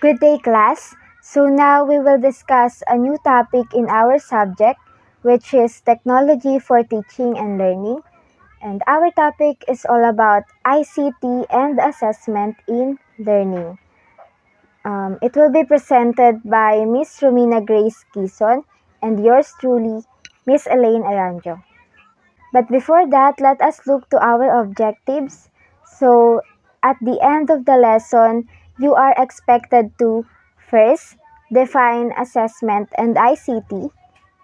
Good day, class. So now we will discuss a new topic in our subject, which is technology for teaching and learning. And our topic is all about ICT and assessment in learning. It will be presented by Miss Romiena Cuizon and yours truly, Miss Elliene Erandio. But before that, let us look to our objectives. So, at the end of the lesson, you are expected to first, define assessment and ICT.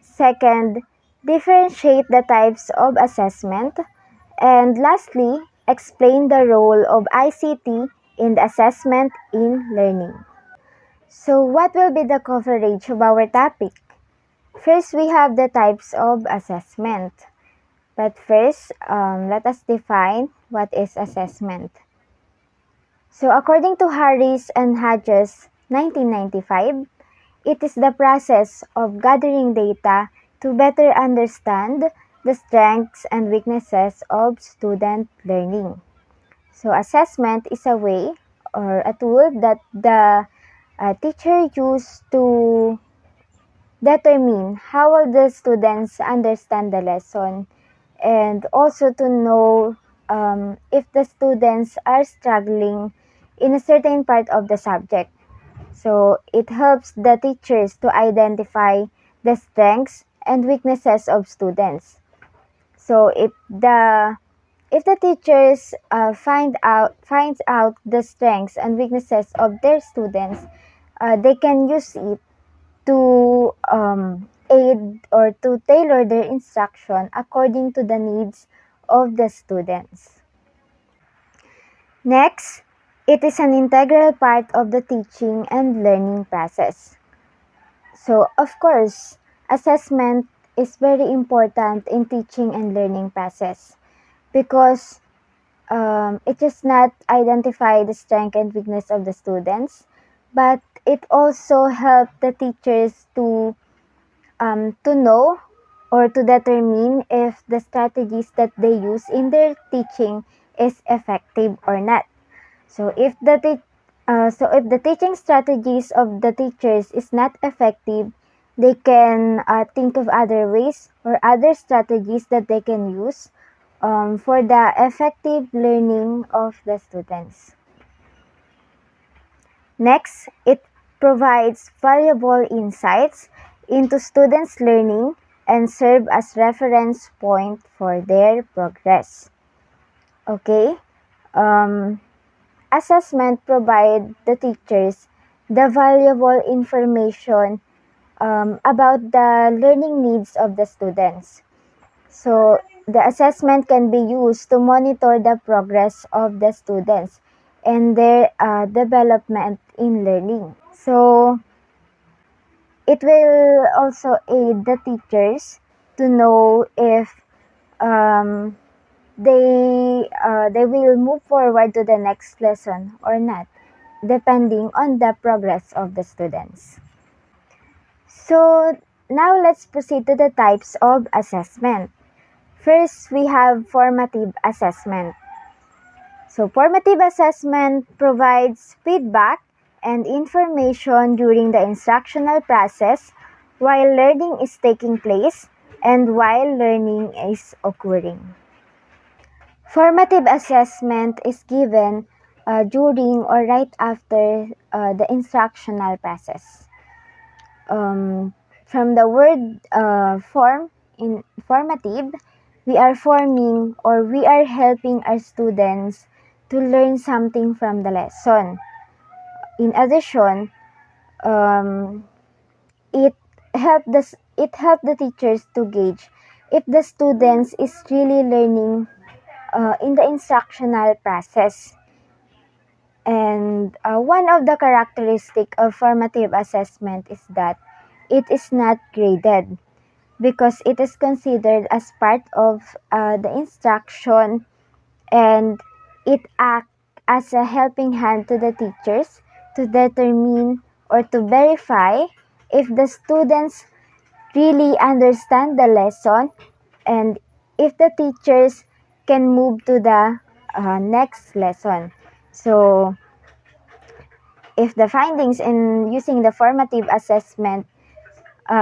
Second, differentiate the types of assessment. And lastly, explain the role of ICT in the assessment in learning. So, what will be the coverage of our topic? First, we have the types of assessment. But first, let us define what is assessment. So according to Harris and Hodges, 1995, it is the process of gathering data to better understand the strengths and weaknesses of student learning. So assessment is a way or a tool that the teacher used to determine how will the students understand the lesson and also to know if the students are struggling in a certain part of the subject. So it helps the teachers to identify the strengths and weaknesses of students. So if the teachers finds out the strengths and weaknesses of their students, they can use it to aid or to tailor their instruction according to the needs of the students. Next, it is an integral part of the teaching and learning process. So, of course, assessment is very important in teaching and learning process because it does not identify the strength and weakness of the students, but it also helps the teachers to know or to determine if the strategies that they use in their teaching is effective or not. So if the teaching strategies of the teachers is not effective, they can think of other ways or other strategies that they can use for the effective learning of the students. Next, it provides valuable insights into students' learning and serve as reference point for their progress. Okay? Assessment provide the teachers the valuable information about the learning needs of the students. So, the assessment can be used to monitor the progress of the students and their development in learning. So, it will also aid the teachers to know if they will move forward to the next lesson or not, depending on the progress of the students. So, now let's proceed to the types of assessment. First, we have formative assessment. So, formative assessment provides feedback and information during the instructional process while learning is taking place and while learning is occurring. Formative assessment is given during or right after the instructional process. From the word form in formative, we are forming or we are helping our students to learn something from the lesson. In addition, it helped the teachers to gauge if the students is really learning in the instructional process. And one of the characteristics of formative assessment is that it is not graded because it is considered as part of the instruction, and it acts as a helping hand to the teachers to determine or to verify if the students really understand the lesson and if the teachers can move to the next lesson. So if the findings in using the formative assessment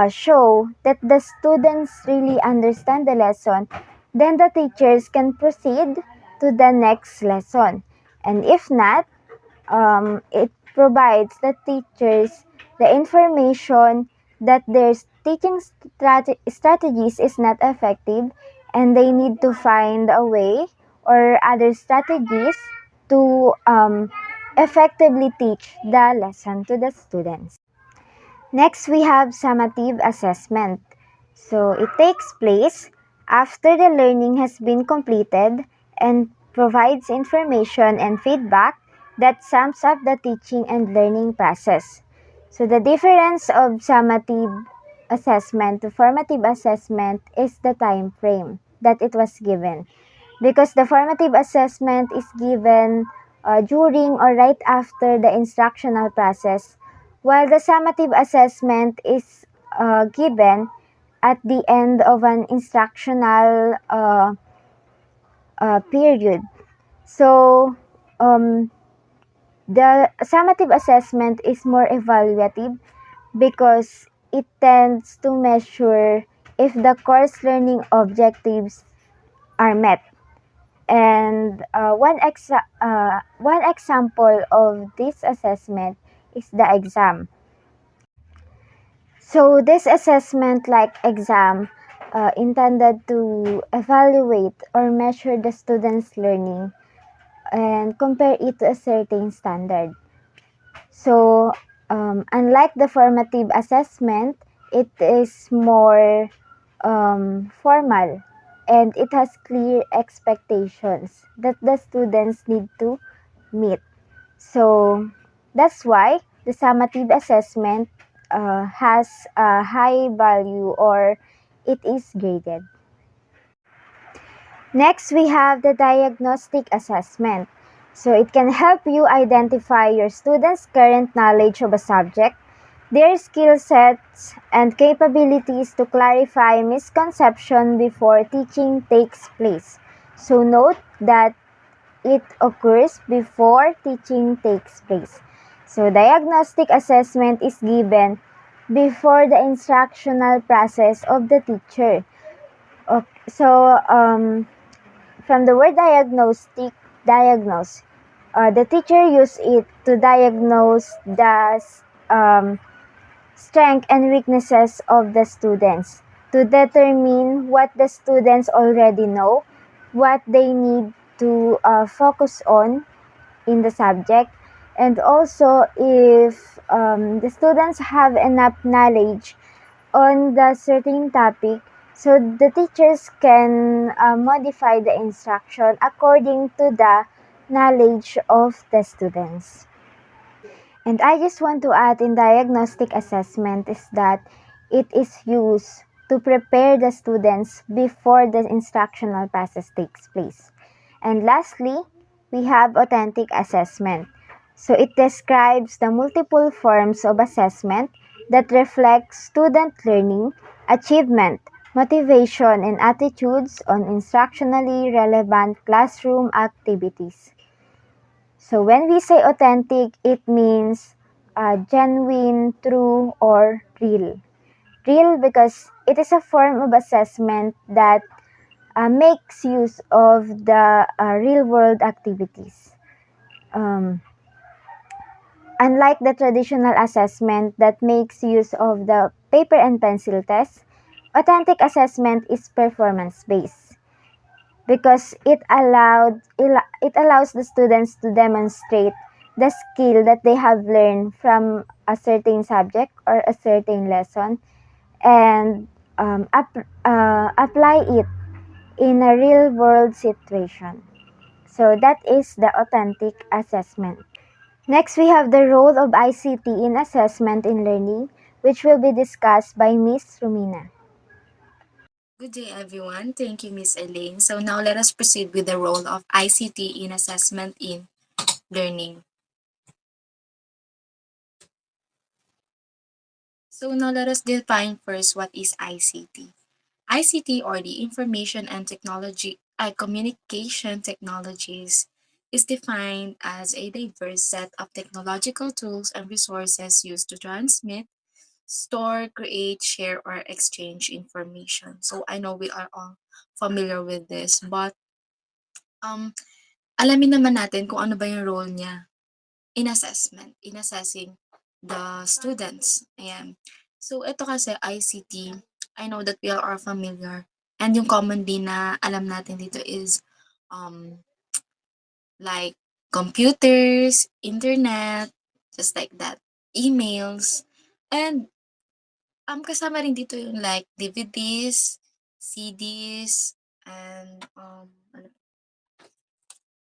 show that the students really understand the lesson, then the teachers can proceed to the next lesson. And if not, it provides the teachers the information that their teaching strategies is not effective, and they need to find a way or other strategies to effectively teach the lesson to the students. Next, we have summative assessment. So it takes place after the learning has been completed and provides information and feedback that sums up the teaching and learning process. So the difference of summative assessment to formative assessment is the time frame that it was given. Because the formative assessment is given during or right after the instructional process, while the summative assessment is given at the end of an instructional period. So, the summative assessment is more evaluative because it tends to measure if the course learning objectives are met. And one example of this assessment is the exam. So this assessment, like exam, intended to evaluate or measure the student's learning and compare it to a certain standard. So unlike the formative assessment, it is more formal, and it has clear expectations that the students need to meet. So that's why the summative assessment has a high value, or it is graded. Next, we have the diagnostic assessment. So it can help you identify your students' current knowledge of a subject, their skill sets and capabilities to clarify misconception before teaching takes place. So note that it occurs before teaching takes place. So diagnostic assessment is given before the instructional process of the teacher. So from the word diagnostic, diagnose, the teacher used it to diagnose the strengths and weaknesses of the students, to determine what the students already know, what they need to focus on in the subject, and also if the students have enough knowledge on the certain topic, so the teachers can modify the instruction according to the knowledge of the students. And I just want to add in diagnostic assessment is that it is used to prepare the students before the instructional process takes place. And lastly, we have authentic assessment. So it describes the multiple forms of assessment that reflect student learning, achievement, motivation, and attitudes on instructionally relevant classroom activities. So when we say authentic, it means genuine, true, or real. Real because it is a form of assessment that makes use of the real world activities. Um, Unlike the traditional assessment that makes use of the paper and pencil test, authentic assessment is performance based because it allows the students to demonstrate the skill that they have learned from a certain subject or a certain lesson, and apply it in a real world situation. So that is the authentic assessment. Next, we have the role of ICT in assessment in learning, which will be discussed by Miss Romiena. Good day, everyone. Thank you, Miss Elaine. So now let us proceed with the role of ICT in assessment in learning. So now let us define first what is ICT. ICT, or the Information and Technology Communication Technologies, is defined as a diverse set of technological tools and resources used to transmit, store, create, share, or exchange information. So I know we are all familiar with this, but um, alamin naman natin kung ano ba yung role niya in assessment, in assessing the students. Ayan. So ito kasi ICT, I know that we all are familiar. And yung common din na alam natin dito is um, like computers, internet, just like that, emails, and kasama rin dito yung like DVDs, CDs, and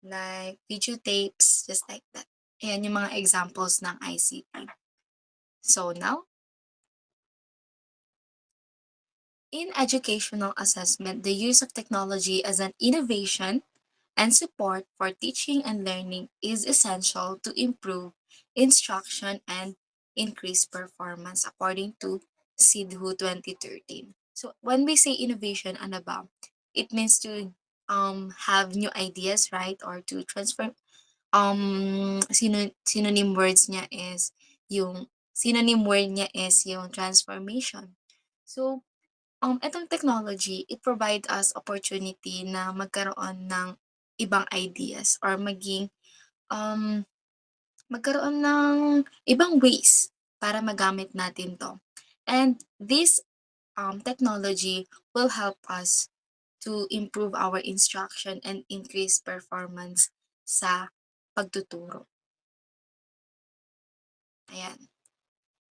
like videotapes, just like that. Ayan yung mga examples ng ICT. So now, in educational assessment, the use of technology as an innovation and support for teaching and learning is essential to improve instruction and increase performance according to SIDHU 2013. So when we say innovation, ano ba? It means to have new ideas, right? Or to transform synonym words niya is yung synonym word niya is yung transformation. So itong technology, it provide us opportunity na magkaroon ng ibang ideas or um, magkaroon ng ibang ways para magamit natin 'to. And this, technology will help us to improve our instruction and increase performance sa pagtuturo. Ayan.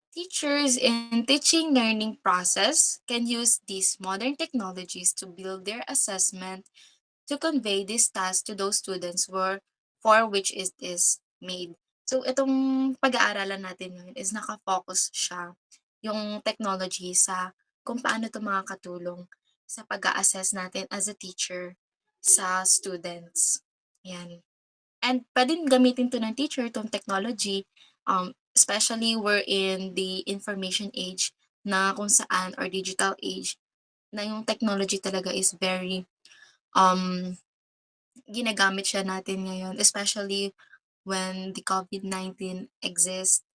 Teachers in teaching learning process can use these modern technologies to build their assessment to convey this task to those students for which it is made. So itong pag-aaralan natin ngayon is naka-focus siya yung technology sa kung paano ito makakatulong sa pag-a-assess natin as a teacher sa students. Yan. And puwedeng gamitin 'to ng teacher 'tong technology, especially we're in the information age na kung saan or digital age na yung technology talaga is very, um, ginagamit siya natin ngayon especially when the COVID-19 exists.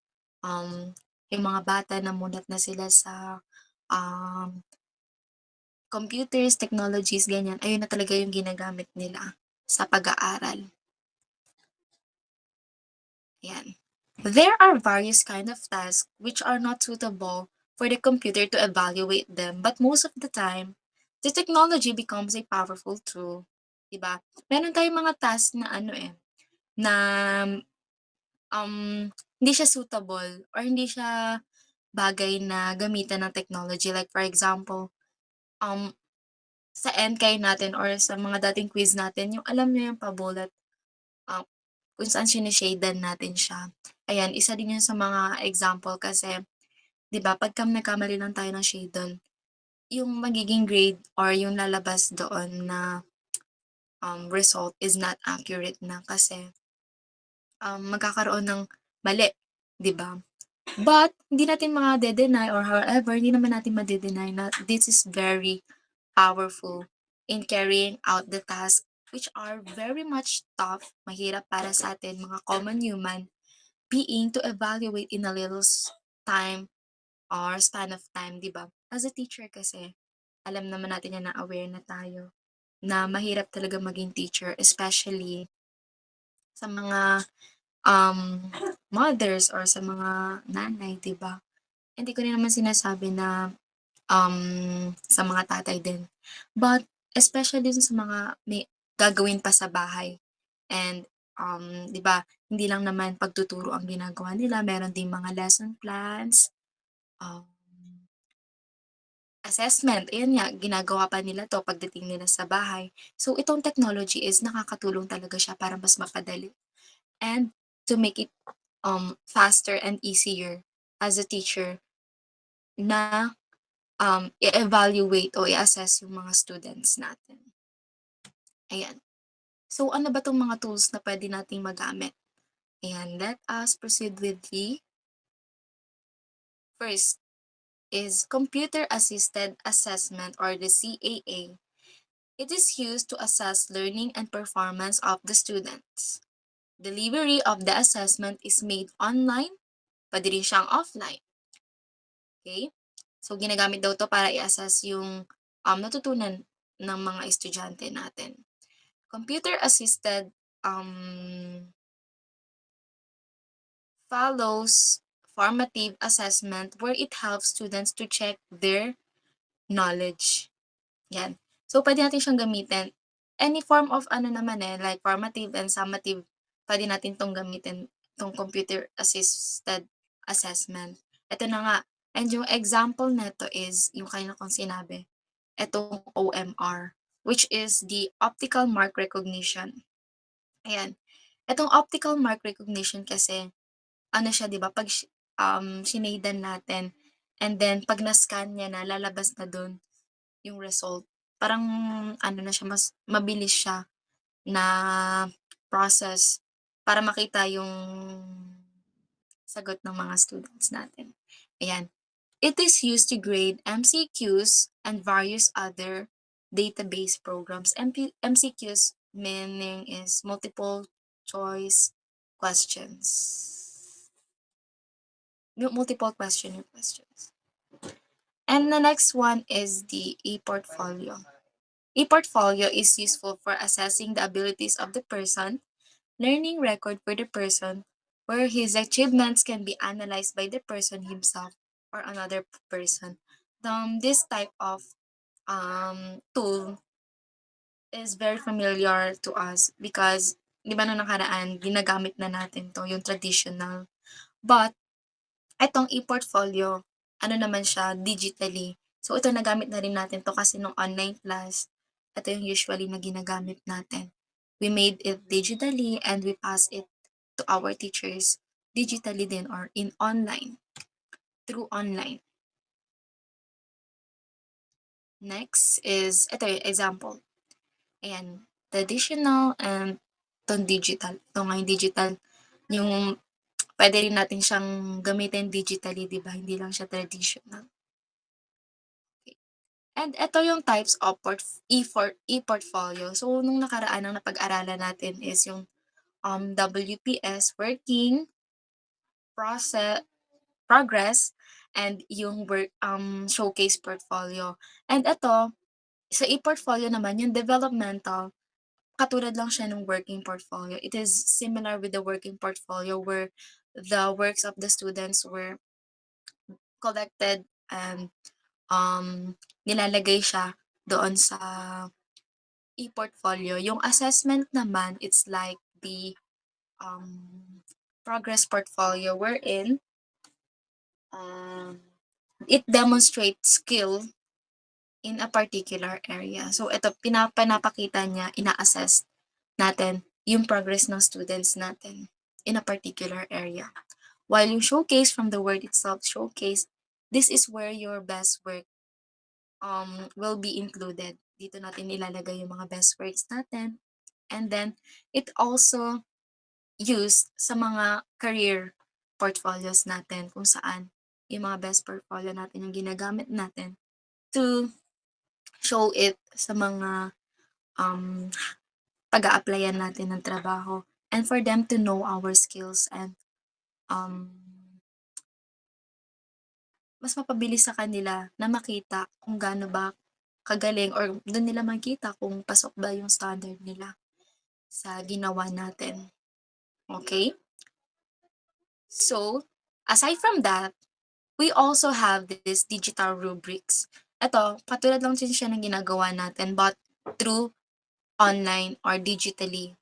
Yung mga bata namulat na sila sa, um, computers, technologies, ganyan. Ayun na talaga yung ginagamit nila sa pag-aaral. Yan. There are various kind of tasks which are not suitable for the computer to evaluate them, but most of the time, the technology becomes a powerful tool, 'di ba? Meron tayong mga task na ano na hindi siya suitable or hindi siya bagay na gamitan ng technology. Like for example, um, sa NK natin or sa mga dating quiz natin, yung alam niyo yung pabulat, um, kung saan shine-shadean natin siya. Ayan, isa din yun sa mga example kasi 'di ba pagka nagkamali lang tayo ng shadel, yung magiging grade or yung lalabas doon na, result is not accurate na kasi, magkakaroon ng mali, 'di ba? But hindi natin made-deny or however, hindi naman natin made-deny na this is very powerful in carrying out the task which are very much tough, mahirap para sa atin mga common human being to evaluate in a little time or span of time, 'di ba? As a teacher kasi, alam naman natin yan na aware na tayo na mahirap talaga maging teacher especially sa mga mothers or sa mga nanay, 'di ba? Hindi ko rin naman sinasabi na sa mga tatay din. But especially dun sa mga may gagawin pa sa bahay and 'di ba, hindi lang naman pagtuturo ang ginagawa nila, meron ding mga lesson plans, um, assessment, ayan nga, ginagawa pa nila 'to pagdating nila sa bahay. So, itong technology is nakakatulong talaga siya para mas mapadali and to make it, faster and easier as a teacher na i-evaluate o i-assess yung mga students natin. Ayan. So, ano ba 'tong mga tools na puwede nating magamit? Ayan, let us proceed with the first is Computer Assisted Assessment or the CAA. It is used to assess learning and performance of the students. Delivery of the assessment is made online, pwede rin siyang offline. Okay? So, ginagamit daw to para i-assess yung natutunan ng mga estudyante natin. Computer-assisted follows formative assessment where it helps students to check their knowledge. Yan. So, pwede natin siyang gamitin. Any form of naman like formative and summative, pwede natin tong gamitin, tong computer-assisted assessment. Ito na nga. And yung example nito is, yung kanina kong sinabi, itong OMR, which is the optical mark recognition. Ayan. Itong optical mark recognition kasi, siya, di ba, pag shinadan natin, and then pag na-scan niya na, lalabas na dun yung result. Parang na siya, mas mabilis siya na process para makita yung sagot ng mga students natin. Ayan. It is used to grade MCQs and various other database programs. MCQs meaning is multiple choice questions. Multiple questions. And the next one is the e-portfolio. E-portfolio is useful for assessing the abilities of the person, learning record for the person, where his achievements can be analyzed by the person himself or another person. This type of tool is very familiar to us because, di ba, no nakaraan, ginagamit na natin to, yung traditional. But, itong e-portfolio, naman siya, digitally. So, ito nagamit na rin natin to kasi nung online class, ito yung usually na ginagamit natin. We made it digitally and we pass it to our teachers digitally din or in online, through online. Next is, ito yung example. Ayan, traditional and itong digital. Ito nga yung digital, yung pwede rin natin siyang gamitin digitally, di ba? Hindi lang siya traditional. And ito yung types of e-portfolio. So, nung nakaraan ang napag-aralan natin is yung WPS, working, progress, and yung work showcase portfolio. And ito, sa e-portfolio naman, yung developmental, katulad lang siya ng working portfolio. It is similar with the working portfolio where the works of the students were collected and nilalagay siya doon sa e-portfolio. Yung assessment naman, it's like the progress portfolio wherein it demonstrates skill in a particular area. So, ito, pinapakita niya, ina-assess natin yung progress ng students natin in a particular area. While yung showcase, from the word itself, showcase, this is where your best work will be included. Dito natin ilalagay yung mga best works natin. And then, it also used sa mga career portfolios natin kung saan yung mga best portfolio natin yung ginagamit natin to show it sa mga pag-a-applyan natin ng trabaho and for them to know our skills and mas mapabilis sa kanila na makita kung gaano ba kagaling or doon nila makita kung pasok ba yung standard nila sa ginawa natin. Okay? So, aside from that, we also have this digital rubrics. Ito, katulad lang din siya ng ginagawa natin but through online or digitally.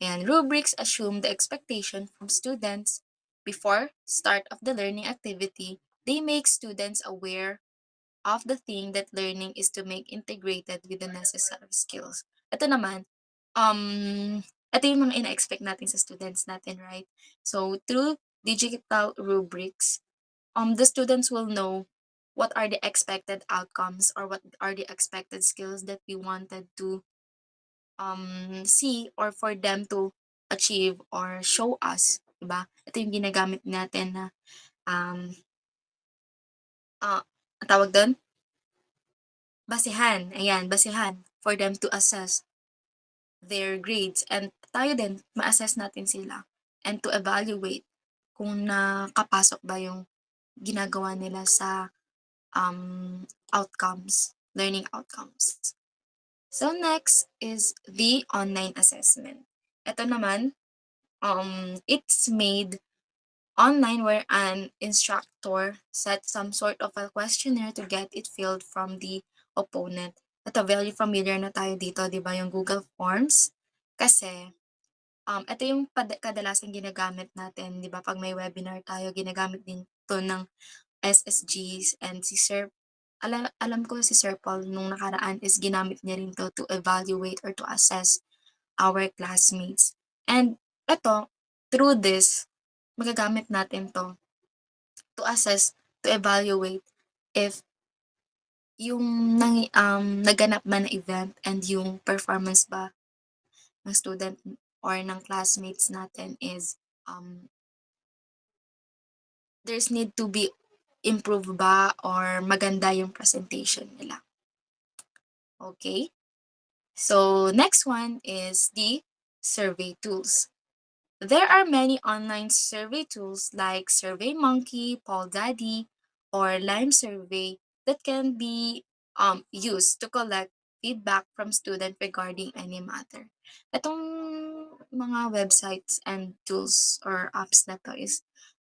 And rubrics assume the expectation from students before start of the learning activity. They make students aware of the thing that learning is to make integrated with the necessary skills. Ito naman, ito yung mga ina-expect natin sa students natin, right? So, through digital rubrics, the students will know what are the expected outcomes or what are the expected skills that we wanted to see or for them to achieve or show us, diba? Ito yung ginagamit natin na um, ang tawag doon? Basihan. Ayan, basihan for them to assess their grades and tayo din ma-assess natin sila and to evaluate kung nakapasok ba yung ginagawa nila sa outcomes, learning outcomes. So next is the online assessment. Ito naman, it's made online where an instructor sets some sort of a questionnaire to get it filled from the opponent. Ito, very familiar na tayo dito, di ba, yung Google Forms. Kasi, ito yung kadalasan ginagamit natin, di ba, pag may webinar tayo, ginagamit din to ng SSGs and si Sir, alam ko si Sir Paul nung nakaraan is ginamit niya rin to evaluate or to assess our classmates. And ito, through this, magagamit natin to assess, to evaluate if yung naganap ba na event and yung performance ba ng student or ng classmates natin is there's need to be improve ba or maganda yung presentation nila. Okay? So, next one is the survey tools. There are many online survey tools like SurveyMonkey, PaulDaddy, or Lime Survey that can be used to collect feedback from students regarding any matter. Itong mga websites and tools or apps na to is,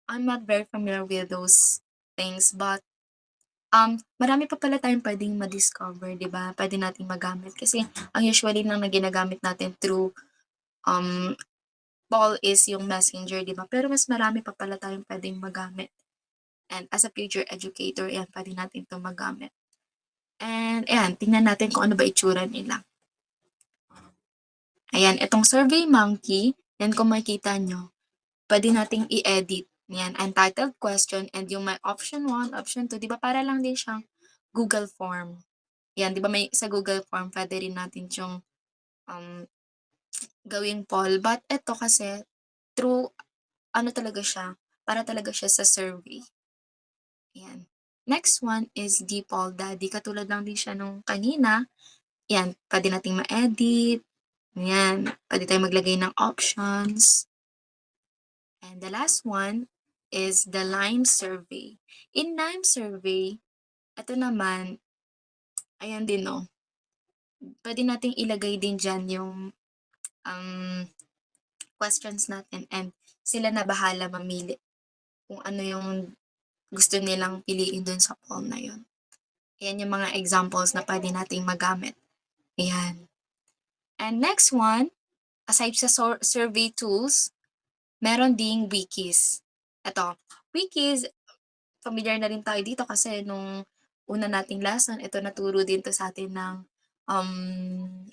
I'm not very familiar with those things, but marami pa pala tayong pwedeng ma-discover, 'di ba? Pwede nating magamit kasi ang usually lang na ginagamit natin through um, call is yung Messenger, 'di ba? Pero mas marami pa pala tayong pwedeng magamit. And as a future educator, ayan, pwede natin 'to magamit. And ayan, tingnan natin kung ano ba itsura nila. Ayan, itong SurveyMonkey, yan kung makikita nyo, pwede nating i-edit. Yan, untitled question and yung may option 1, option 2, 'di ba? Para lang din siyang Google Form. Yan, 'di ba may sa Google Form pwede rin natin yung gawing poll. But ito kasi through ano talaga siya, para talaga siya sa survey. Yan. Next one is the poll daddy. Katulad lang din siya nung kanina. Yan, pwede nating ma-edit. Yan, pwede tayong maglagay ng options. And the last one is the Lime survey. In Lime survey, ito naman, ayan din no, pwede nating ilagay din dyan yung questions natin and sila na bahala mamili kung ano yung gusto nilang piliin dun sa poll na yun. Ayan yung mga examples na pwede nating magamit. Ayan. And next one, aside sa survey tools, meron ding wikis. Ito, wikis, familiar na rin tayo dito kasi nung una nating lesson, ito naturo din to sa atin ng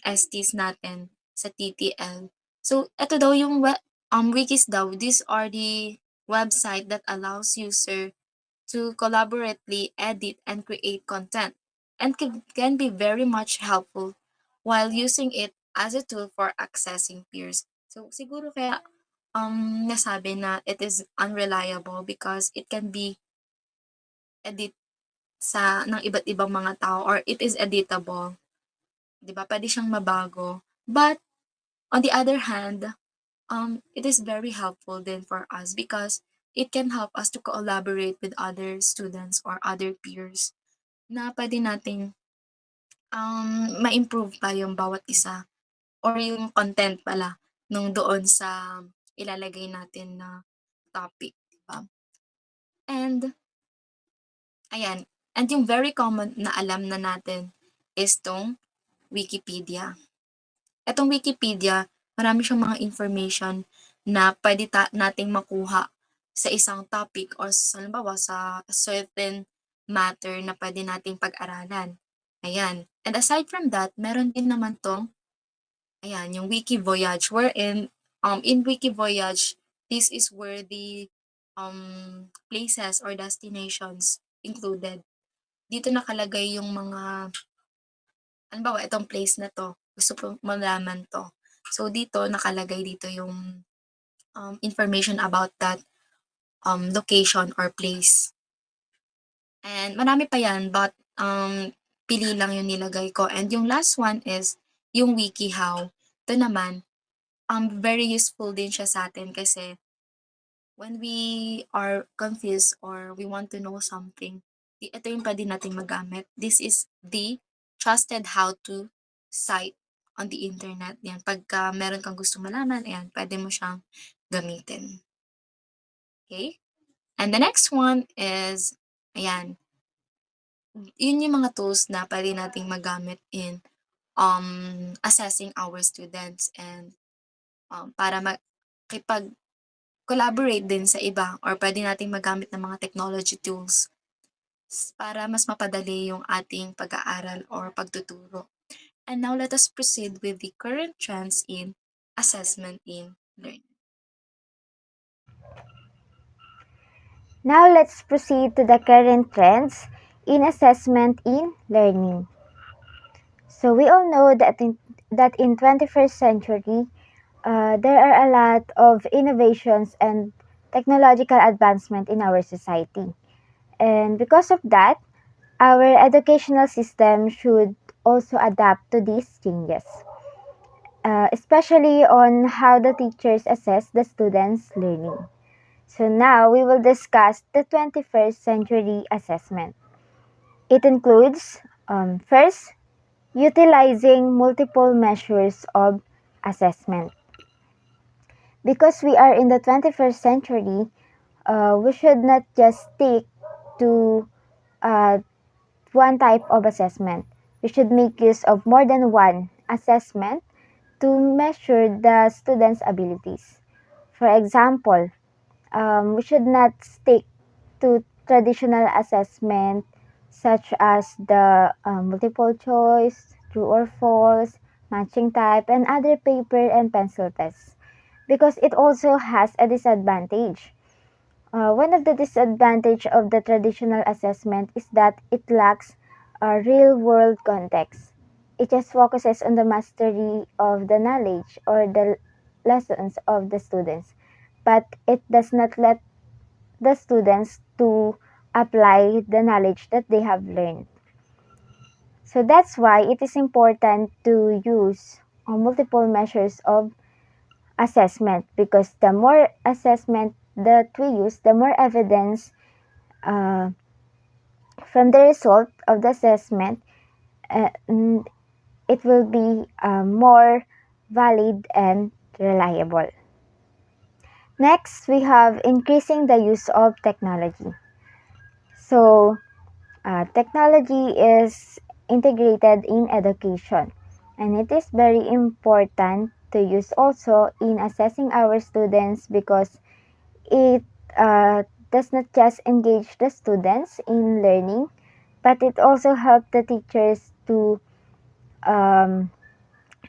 STs natin sa TTL. So, ito daw yung wikis daw. These are the website that allows user to collaboratively edit and create content and can be very much helpful while using it as a tool for accessing peers. So, siguro kaya nasabi na it is unreliable because it can be edit ng iba't ibang mga tao or it is editable. 'Di ba? Pwede siyang mabago. But on the other hand, it is very helpful then for us because it can help us to collaborate with other students or other peers na pwede nating ma-improve pa yung bawat isa or yung content pala nung doon sa ilalagay natin na topic, di ba? And ayan, and yung very common na alam na natin is tong Wikipedia. Etong Wikipedia, marami siyang mga information na pwede nating makuha sa isang topic or halimbawa sa certain matter na pwede nating pag-aralan. Ayan. And aside from that, meron din naman tong, ayan, yung Wiki Voyage, wherein, in Wiki Voyage, this is where the places or destinations included. Dito nakalagay yung mga, halimbawa, itong place na to, gusto ko malaman to. So, dito, nakalagay dito yung information about that location or place. And marami pa yan, but pili lang yung nilagay ko. And yung last one is yung WikiHow. Ito naman, very useful din siya sa'tin kasi when we are confused or we want to know something, ito yung puwede nating magamit. This is the trusted how-to site on the internet. Yan, pagka meron kang gustong malaman, ayan, puwede mo siyang gamitin. Okay. And the next one is, ayan, yun yung mga tools na puwede nating magamit in, assessing our students and, para makipag-collaborate din sa iba or puwede nating magamit ng mga technology tools para mas mapadali yung ating pag-aaral or pagtuturo. And now let us proceed with the current trends in assessment in learning. Now let's proceed to the current trends in assessment in learning. So we all know that in 21st century, there are a lot of innovations and technological advancement in our society. And because of that, our educational system should also adapt to these changes, especially on how the teachers assess the students' learning. So now we will discuss the 21st century assessment. It includes, first, utilizing multiple measures of assessment. Because we are in the 21st century, we should not just stick to uh, one type of assessment. We should make use of more than one assessment to measure the students' abilities. For example, we should not stick to traditional assessment such as the multiple choice, true or false, matching type, and other paper and pencil tests because it also has a disadvantage. One of the disadvantage of the traditional assessment is that it lacks a real-world context. It just focuses on the mastery of the knowledge or the lessons of the students, but it does not let the students to apply the knowledge that they have learned. So that's why it is important to use multiple measures of assessment because the more assessment that we use, the more evidence from the result of the assessment, uh, it will be more valid and reliable. Next, we have increasing the use of technology. So, technology is integrated in education, and it is very important to use also in assessing our students because it does not just engage the students in learning, but it also helps the teachers to um,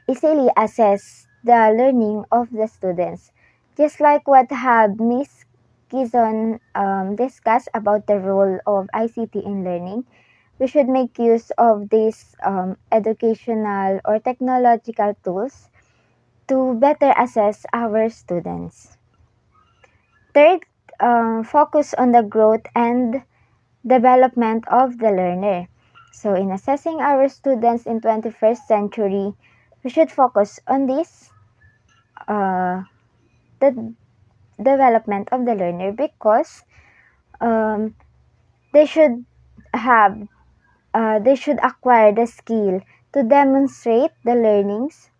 easily assess the learning of the students. Just like what have Miss Cuizon discussed about the role of ICT in learning, we should make use of these educational or technological tools to better assess our students. Third, focus on the growth and development of the learner. So in assessing our students in 21st century, we should focus on this, the development of the learner because um, they should have they should acquire the skill to demonstrate the learnings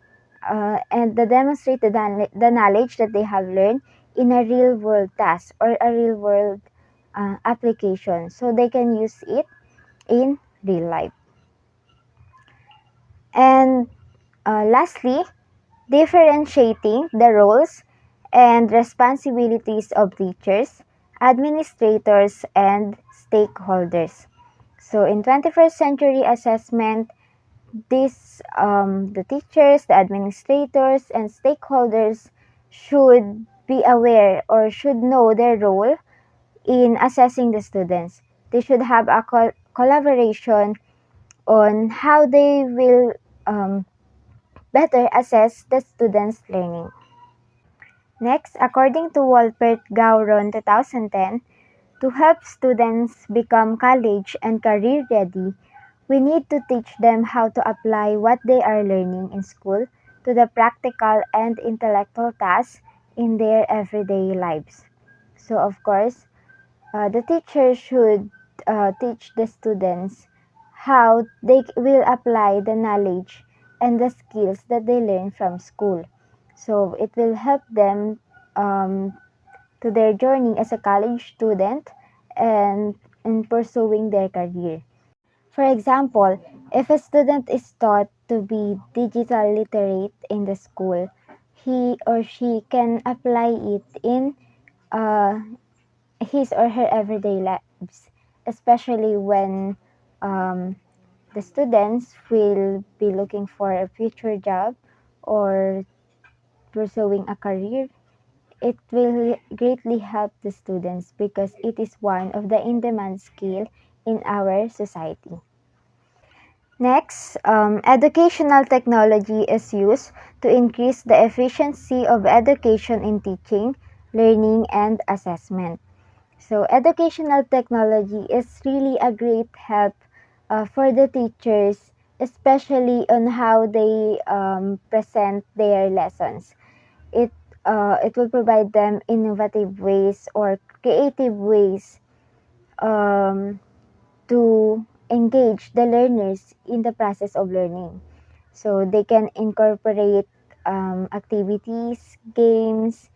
and to demonstrate the knowledge that they have learned in a real world task or a real world application so they can use it in real life. And lastly, differentiating the roles and responsibilities of teachers, administrators, and stakeholders. So in 21st century assessment, the teachers, the administrators, and stakeholders should be aware or should know their role in assessing the students. They should have a collaboration on how they will better assess the students' learning. Next, according to Walpert Gauron 2010, to help students become college and career ready, we need to teach them how to apply what they are learning in school to the practical and intellectual tasks in their everyday lives. So, of course, the teacher should teach the students how they will apply the knowledge and the skills that they learn from school. So it will help them to their journey as a college student and in pursuing their career. For example, if a student is taught to be digital literate in the school, he or she can apply it in uh, his or her everyday lives, especially when um, the students will be looking for a future job or pursuing a career. It will greatly help the students because it is one of the in-demand skill in our society. Next, educational technology is used to increase the efficiency of education in teaching, learning, and assessment. So educational technology is really a great help for the teachers, especially on how they present their lessons. It it will provide them innovative ways or creative ways um, to engage the learners in the process of learning. So they can incorporate activities, games,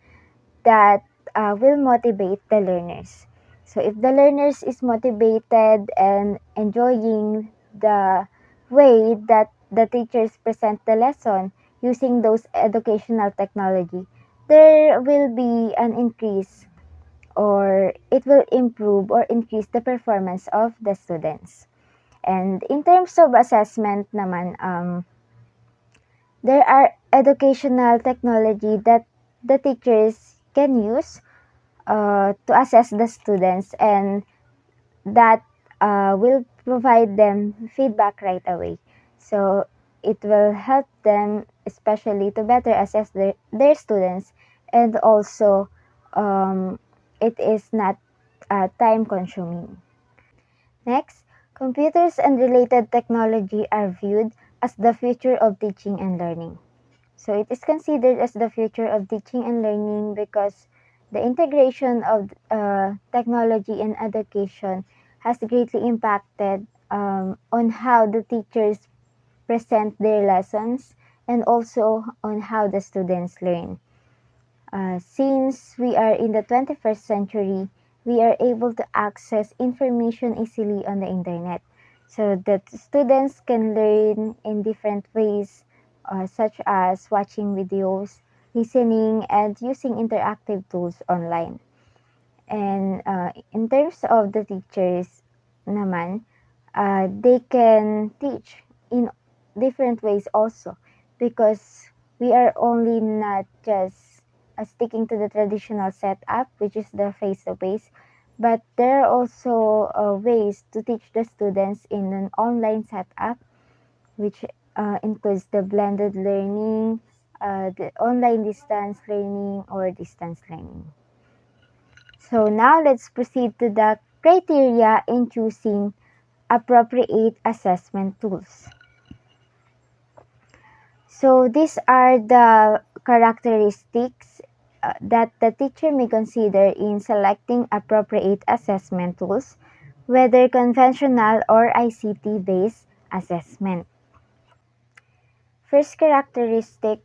that will motivate the learners. So if the learners is motivated and enjoying the way that the teachers present the lesson using those educational technology, there will be an increase or it will improve or increase the performance of the students. And in terms of assessment naman, there are educational technology that the teachers can use to assess the students and that will provide them feedback right away. So it will help them especially to better assess their students and also it is not time consuming. Next, computers and related technology are viewed as the future of teaching and learning. So it is considered as the future of teaching and learning because the integration of technology in education has greatly impacted on how the teachers present their lessons and also on how the students learn. Since we are in the 21st century, we are able to access information easily on the internet so that students can learn in different ways, such as watching videos, listening, and using interactive tools online. And in terms of the teachers naman, they can teach in different ways also because we are only not just sticking to the traditional setup, which is the face-to-face, but there are also ways to teach the students in an online setup, which includes the blended learning, the online distance learning, or distance learning. So now let's proceed to the criteria in choosing appropriate assessment tools. So these are the characteristics that the teacher may consider in selecting appropriate assessment tools, whether conventional or ICT based assessment. First characteristic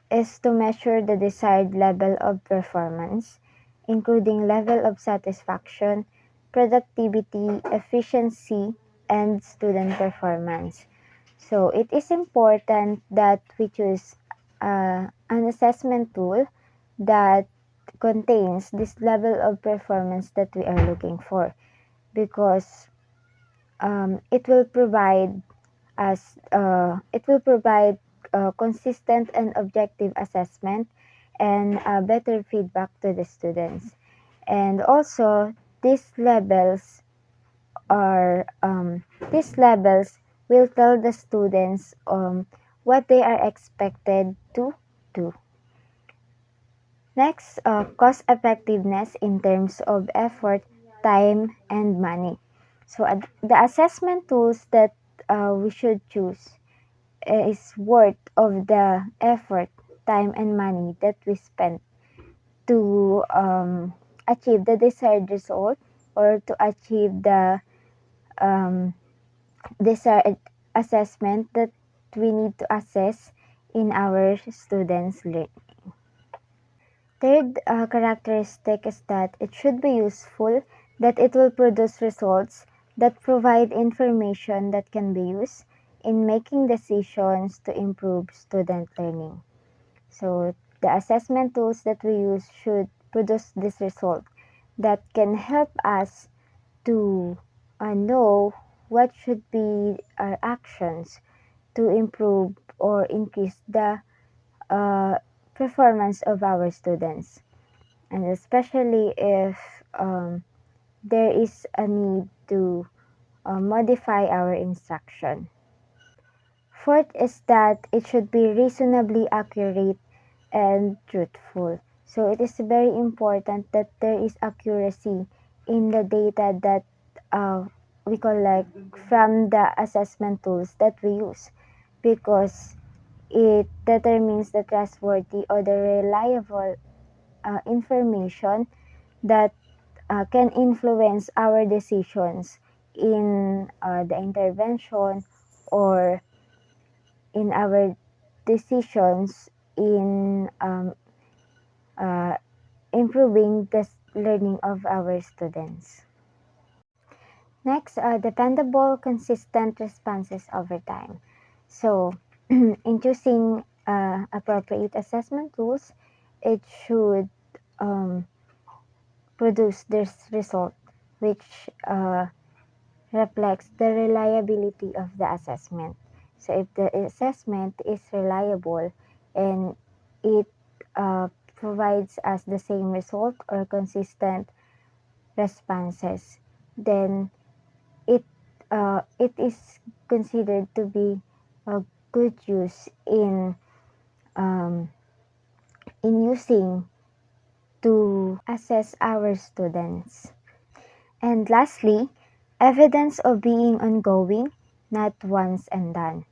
is to measure the desired level of performance, including level of satisfaction, productivity, efficiency, and student performance. So it is important that we choose an assessment tool that contains this level of performance that we are looking for because it will provide consistent and objective assessment and better feedback to the students. And also, these levels are these levels will tell the students what they are expected to do. Next, cost effectiveness in terms of effort, time, and money. So the assessment tools that we should choose is worth of the effort, time, and money that we spent to achieve the desired result or to achieve the um, desired assessment that we need to assess in our students' learning. Third characteristic is that it should be useful, that it will produce results that provide information that can be used in making decisions to improve student learning. So the assessment tools that we use should produce this result that can help us to know what should be our actions to improve or increase the uh, performance of our students, and especially if there is a need to modify our instruction. Fourth is that it should be reasonably accurate and truthful. So it is very important that there is accuracy in the data that we collect from the assessment tools that we use, because it determines the trustworthy or the reliable information that can influence our decisions in the intervention or in our decisions in uh, improving the learning of our students. Next, dependable, consistent responses over time. So, in choosing appropriate assessment tools, it should um, produce this result, which reflects the reliability of the assessment. So, if the assessment is reliable and it provides us the same result or consistent responses, then it is considered to be a good use um, in using to assess our students. And lastly, evidence of being ongoing, not once and done.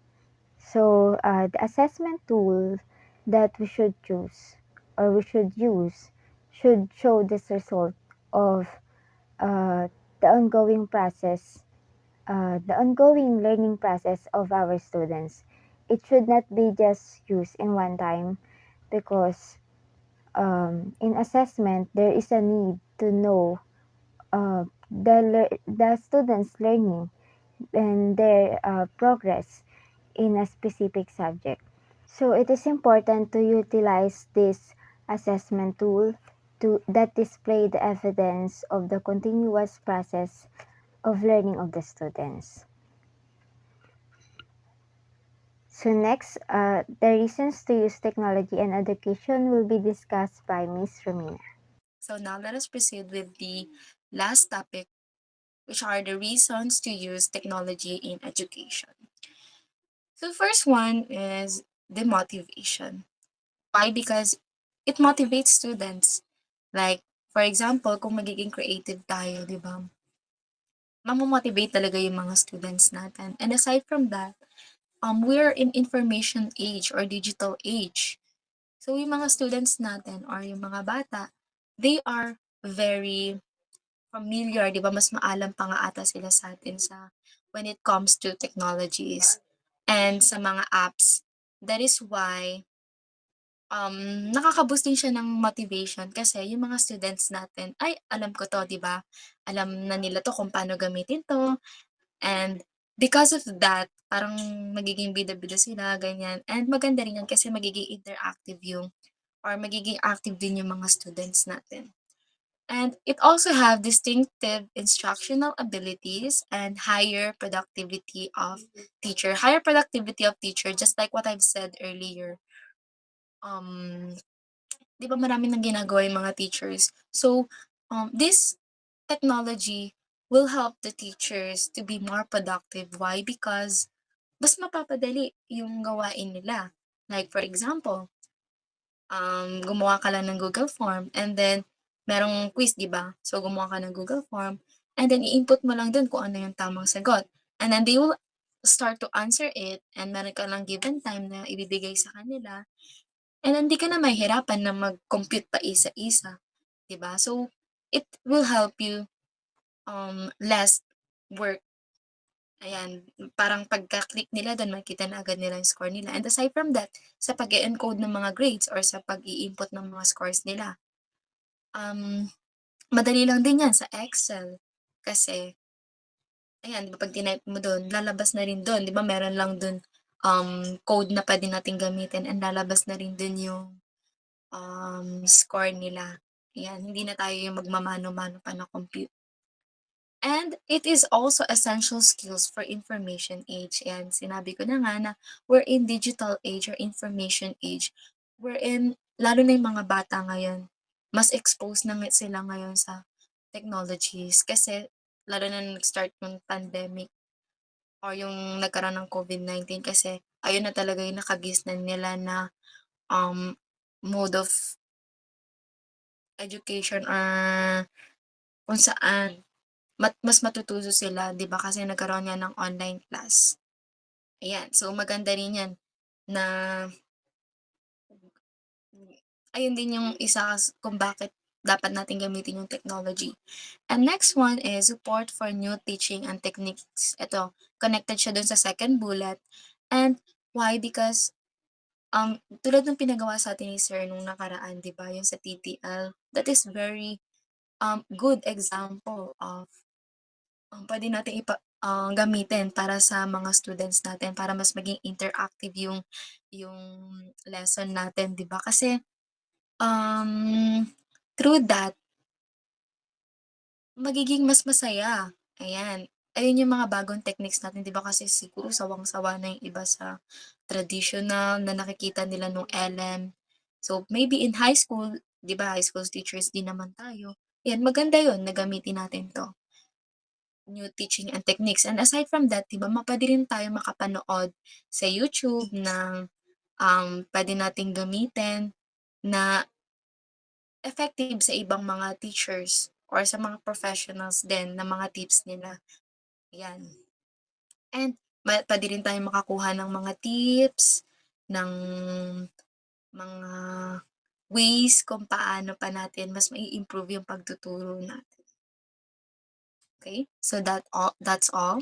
So the assessment tool that we should choose or we should use should show this result of the ongoing process, the ongoing learning process of our students. It should not be just used in one time, because in assessment there is a need to know the students' learning and their progress in a specific subject. So it is important to utilize this assessment tool that display the evidence of the continuous process of learning of the students. So next, the reasons to use technology and education will be discussed by Ms. Romina. So now let us proceed with the last topic, which are the reasons to use technology in education. So the first one is the motivation. Why? Because it motivates students. Like, for example, kung magiging creative tayo, di ba? Mamomotivate talaga yung mga students natin. And aside from that, we're in information age or digital age. So yung mga students natin or yung mga bata, they are very familiar, di ba? Mas maalam pa nga ata sila sa atin sa when it comes to technologies and sa mga apps. That is why nakaka-boost din siya ng motivation kasi yung mga students natin, "Ay, alam ko 'to," 'di ba? Alam na nila 'to kung paano gamitin 'to, and because of that, parang magiging bida-bida sila, ganyan. And maganda rin 'yan kasi magiging interactive yung or magiging active din yung mga students natin. And it also have distinctive instructional abilities and higher productivity of teacher. Higher productivity of teacher, just like what I've said earlier. 'Di ba marami ng ginagawa yung mga teachers. So, this technology will help the teachers to be more productive. Why? Because mas mapapadali yung gawain nila. Like for example, gumawa ka lang ng Google form and then merong quiz, 'di ba? So, gumawa ka ng Google form and then i-input mo lang dun kung ano yung tamang sagot. And then start to answer it and meron ka lang given time na ibibigay sa kanila and hindi ka na mahihirapan na mag-compute pa isa-isa, 'di ba? So, it will help you, less work. Ayan, parang pagka-click nila dun makikita na agad nila yung score nila and aside from that, sa pag-e-encode ng mga grades or sa pag-i-input ng mga scores nila, um, madali lang din yan sa Excel. Kasi ayan, 'di ba 'pag tinype mo dun lalabas na rin dun, 'di ba meron lang dun, code na puwede nating gamitin and lalabas na rin dun yung, score nila. Ayan, hindi na tayo yung magmamano-mano pa na compute. And it is also essential skills for information age. And sinabi ko na nga na we're in digital age or information age. We're in, lalo na yung mga bata ngayon, mas exposed na sila ngayon sa technologies. Kasi lalo na nung nag-start yung pandemic or yung nagkaroon ng COVID-19 kasi ayun na talaga yung nakagisnan nila na um, mode of education or kung saan mas matututo sila 'di ba kasi nagkaroon nga ng online class. Ayan, so maganda rin 'yan na ayun din yung isa kung bakit dapat natin gamitin yung technology. And next one is support for new teaching and techniques. Ito, connected siya dun sa second bullet. And why? Because tulad ng pinagawa sa atin ni sir nung nakaraan 'di ba yung sa TTL, that is very, good example of puwede nating gamitin para sa mga students natin para mas maging interactive yung lesson natin, 'di ba? Kasi, um, through that, magiging mas masaya, ayan. Ayun yung mga bagong techniques natin, 'di ba, kasi siguro sawang-sawa na yung iba sa traditional na nakikita nila nung LM. So, maybe in high school, 'di ba, high school teachers din naman tayo, ayan maganda yun na gamitin natin 'to. New teaching and techniques. And aside from that, 'di ba, puwede rin tayo makapanood sa YouTube ng, puwede nating gamitin na effective sa ibang mga teachers or sa mga professionals din na mga tips nila, 'yan. And puwede rin tayong makakuha ng mga tips, ng mga ways kung paano pa natin mas mai-improve yung pagtuturo natin, okey? So that's all.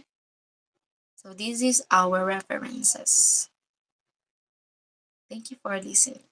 So this is our references. Thank you for listening.